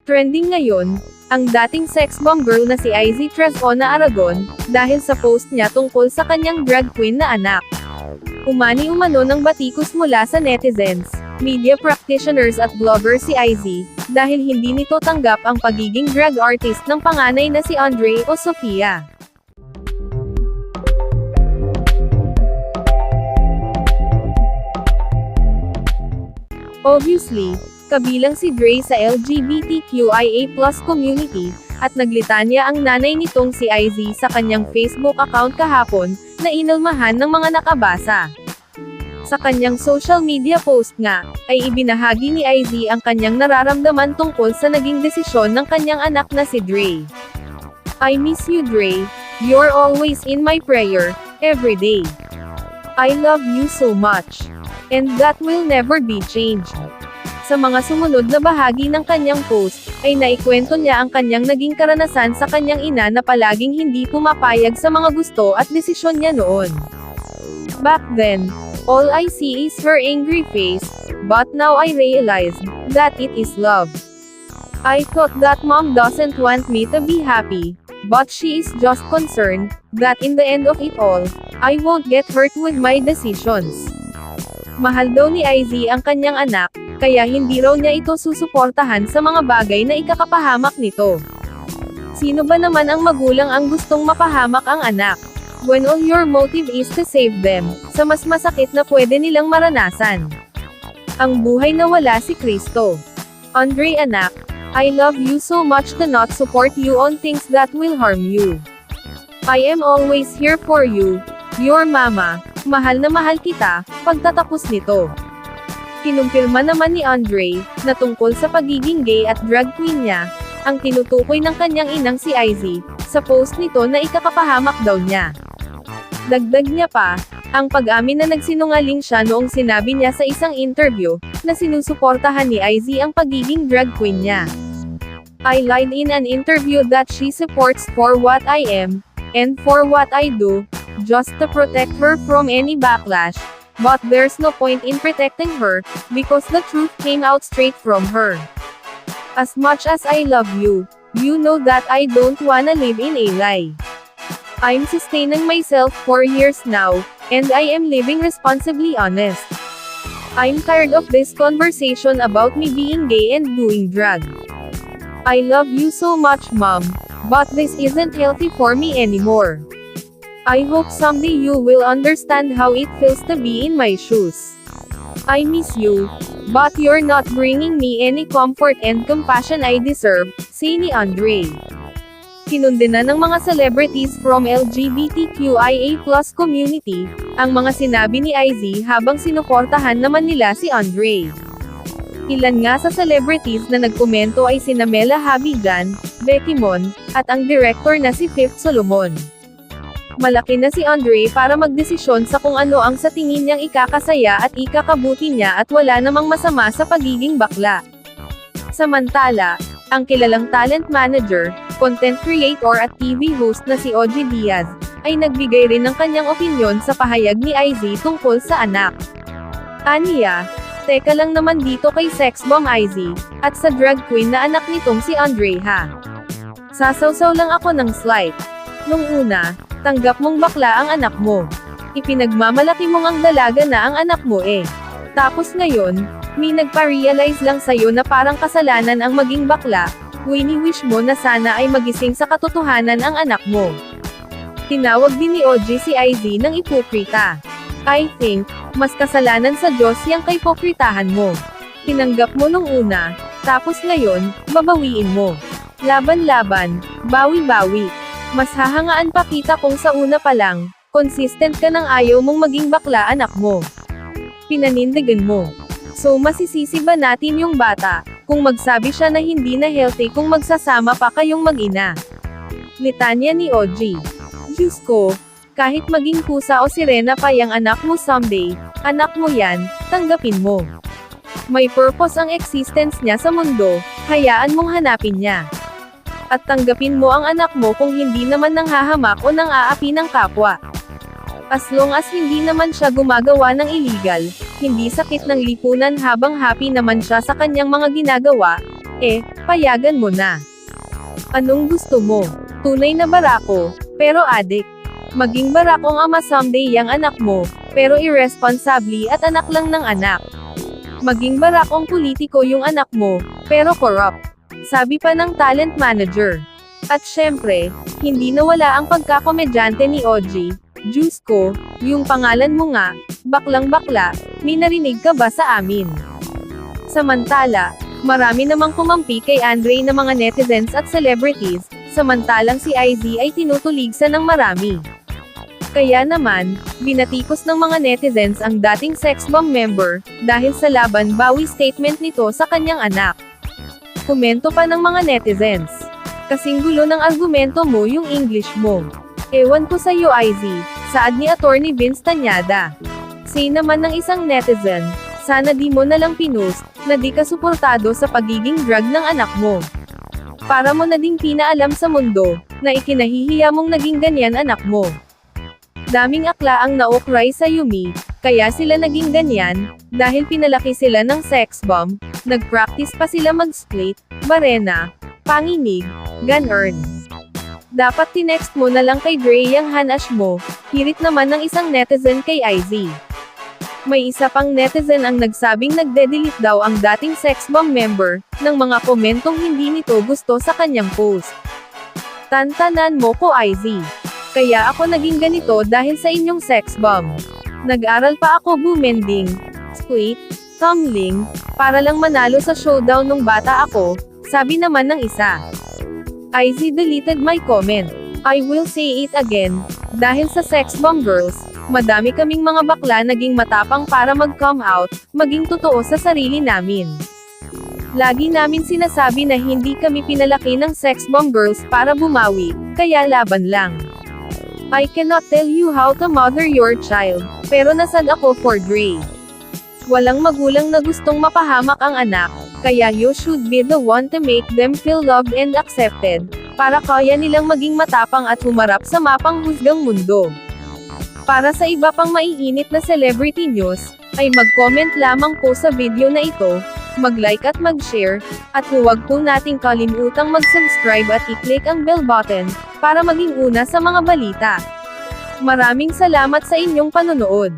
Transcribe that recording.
Trending ngayon, ang dating sex bomb girl na si Izzy Tresona Aragon, dahil sa post niya tungkol sa kanyang drag queen na anak. Umani-umano ng batikos mula sa netizens, media practitioners at blogger si Izzy, dahil hindi nito tanggap ang pagiging drag artist ng panganay na si Andre o Sofia. Obviously, kabilang si Dre sa LGBTQIA+ community, at naglitanya ang nanay nitong si Izzy sa kanyang Facebook account kahapon, na inilmahan ng mga nakabasa. Sa kanyang social media post nga, ay ibinahagi ni Izzy ang kanyang nararamdaman tungkol sa naging desisyon ng kanyang anak na si Dre. "I miss you, Dre. You're always in my prayer, every day. I love you so much. And that will never be changed." Sa mga sumunod na bahagi ng kanyang post, ay naikwento niya ang kanyang naging karanasan sa kanyang ina na palaging hindi pumapayag sa mga gusto at desisyon niya noon. "Back then, all I see is her angry face, but now I realized that it is love. I thought that mom doesn't want me to be happy, but she is just concerned that in the end of it all, I won't get hurt with my decisions." Mahal daw ni Izzy ang kanyang anak, kaya hindi raw niya ito susuportahan sa mga bagay na ikakapahamak nito. Sino ba naman ang magulang ang gustong mapahamak ang anak? When all your motive is to save them, sa mas masakit na pwede nilang maranasan. Ang buhay na wala si Kristo. "Andre anak, I love you so much to not support you on things that will harm you. I am always here for you, your mama. Mahal na mahal kita." Pagtatapos nito, kinumpirma naman ni Andre, na tungkol sa pagiging gay at drag queen niya, ang tinutukoy ng kanyang inang si Izzy, sa post nito na ikakapahamak daw niya. Dagdag niya pa, ang pag-amin na nagsinungaling siya noong sinabi niya sa isang interview, na sinusuportahan ni Izzy ang pagiging drag queen niya. "I lied in an interview that she supports for what I am, and for what I do, just to protect her from any backlash. But there's no point in protecting her, because the truth came out straight from her. As much as I love you, you know that I don't wanna live in a lie. I'm sustaining myself for years now, and I am living responsibly honest. I'm tired of this conversation about me being gay and doing drag. I love you so much, Mom, but this isn't healthy for me anymore. I hope someday you will understand how it feels to be in my shoes. I miss you, but you're not bringing me any comfort and compassion I deserve," say ni Andre. Kinundena ng mga celebrities from LGBTQIA+ community, ang mga sinabi ni Izzy habang sinuportahan naman nila si Andre. Ilan nga sa celebrities na nagkomento ay sina Mela Habijan, Becky Mon, at ang director na si Fifth Solomon. Malaki na si Andre para magdesisyon sa kung ano ang sa tingin niyang ikakasaya at ikakabuti niya at wala namang masama sa pagiging bakla. Samantala, ang kilalang talent manager, content creator at TV host na si Ogie Diaz, ay nagbigay rin ng kanyang opinyon sa pahayag ni Izzy tungkol sa anak. Aniya, "Teka lang naman dito kay sex bomb Izzy, at sa drag queen na anak nitong si Andre ha. Sasawsaw lang ako ng slight. Nung una, tanggap mong bakla ang anak mo. Ipinagmamalaki mong ang dalaga na ang anak mo eh. Tapos ngayon, may nagpa-realize lang sa'yo na parang kasalanan ang maging bakla, wini-wish mo na sana ay magising sa katotohanan ang anak mo." Tinawag din ni Ogie si Izzy ng ipokrita. "I think, mas kasalanan sa Diyos yang kaipokritahan mo. Tinanggap mo nung una, tapos ngayon, babawiin mo. Laban-laban, bawi-bawi. Mas hahangaan pa kita kung sa una pa lang, consistent ka nang ayaw mong maging bakla anak mo. Pinanindigan mo. So masisisi ba natin yung bata, kung magsabi siya na hindi na healthy kung magsasama pa kayong mag-ina?" Litanya ni Ogie. "Diyos ko, kahit maging pusa o sirena pa yang anak mo someday, anak mo yan, tanggapin mo. May purpose ang existence niya sa mundo, hayaan mong hanapin niya. At tanggapin mo ang anak mo kung hindi naman nanghahamak o nang-aapi ng kapwa. As long as hindi naman siya gumagawa ng illegal, hindi sakit ng lipunan habang happy naman siya sa kanyang mga ginagawa, Payagan mo na. Anong gusto mo? Tunay na barako, pero adik. Maging barakong ama someday yang anak mo, pero irresponsably at anak lang ng anak. Maging barakong politiko yung anak mo, pero corrupt. Sabi pa ng talent manager. At syempre, hindi nawala ang pagkakomedyante ni OG. Diyos ko, yung pangalan mo nga, baklang bakla, may narinig ka ba sa amin? Samantala, marami namang kumampi kay Andre na mga netizens at celebrities, samantalang si IZ ay tinutuligsa ng marami. Kaya naman, binatikos ng mga netizens ang dating sex bomb member, dahil sa laban bawi statement nito sa kanyang anak. Komento pa ng mga netizens. Kasing gulo ng argumento mo yung English mo. Ewan ko sa iyo IZ, saad ni Attorney Vince Tañada. Say naman ng isang netizen, sana di mo nalang pinost, na di ka suportado sa pagiging drug ng anak mo. Para mo na ding pinaalam sa mundo, na ikinahihiya mong naging ganyan anak mo. Daming akla ang naokray sa Yumi, kaya sila naging ganyan, dahil pinalaki sila ng sex bomb, nag-practice pa sila mag-split, barena, panginig, gun-earn. Dapat tinext mo na lang kay Dre yang hanash mo, hirit naman ng isang netizen kay IZ. May isa pang netizen ang nagsabing nagde-delete daw ang dating sex bomb member, ng mga komentong hindi nito gusto sa kanyang post. Tantanan mo ko IZ. Kaya ako naging ganito dahil sa inyong sex bomb. Nag-aral pa ako bumending, split, tumbling, para lang manalo sa showdown nung bata ako, sabi naman ng isa. IZ deleted my comment. I will say it again, dahil sa sex bomb girls, madami kaming mga bakla naging matapang para mag-come out, maging totoo sa sarili namin. Lagi namin sinasabi na hindi kami pinalaki ng sex bomb girls para bumawi, kaya laban lang. I cannot tell you how to mother your child, pero nasad ako for Dre. Walang magulang na gustong mapahamak ang anak, kaya you should be the one to make them feel loved and accepted, para kaya nilang maging matapang at humarap sa mapanghusgang mundo. Para sa iba pang maiinit na celebrity news, ay mag-comment lamang po sa video na ito, mag-like at mag-share, at huwag po nating kalimutang mag-subscribe at i-click ang bell button, para maging una sa mga balita. Maraming salamat sa inyong panonood.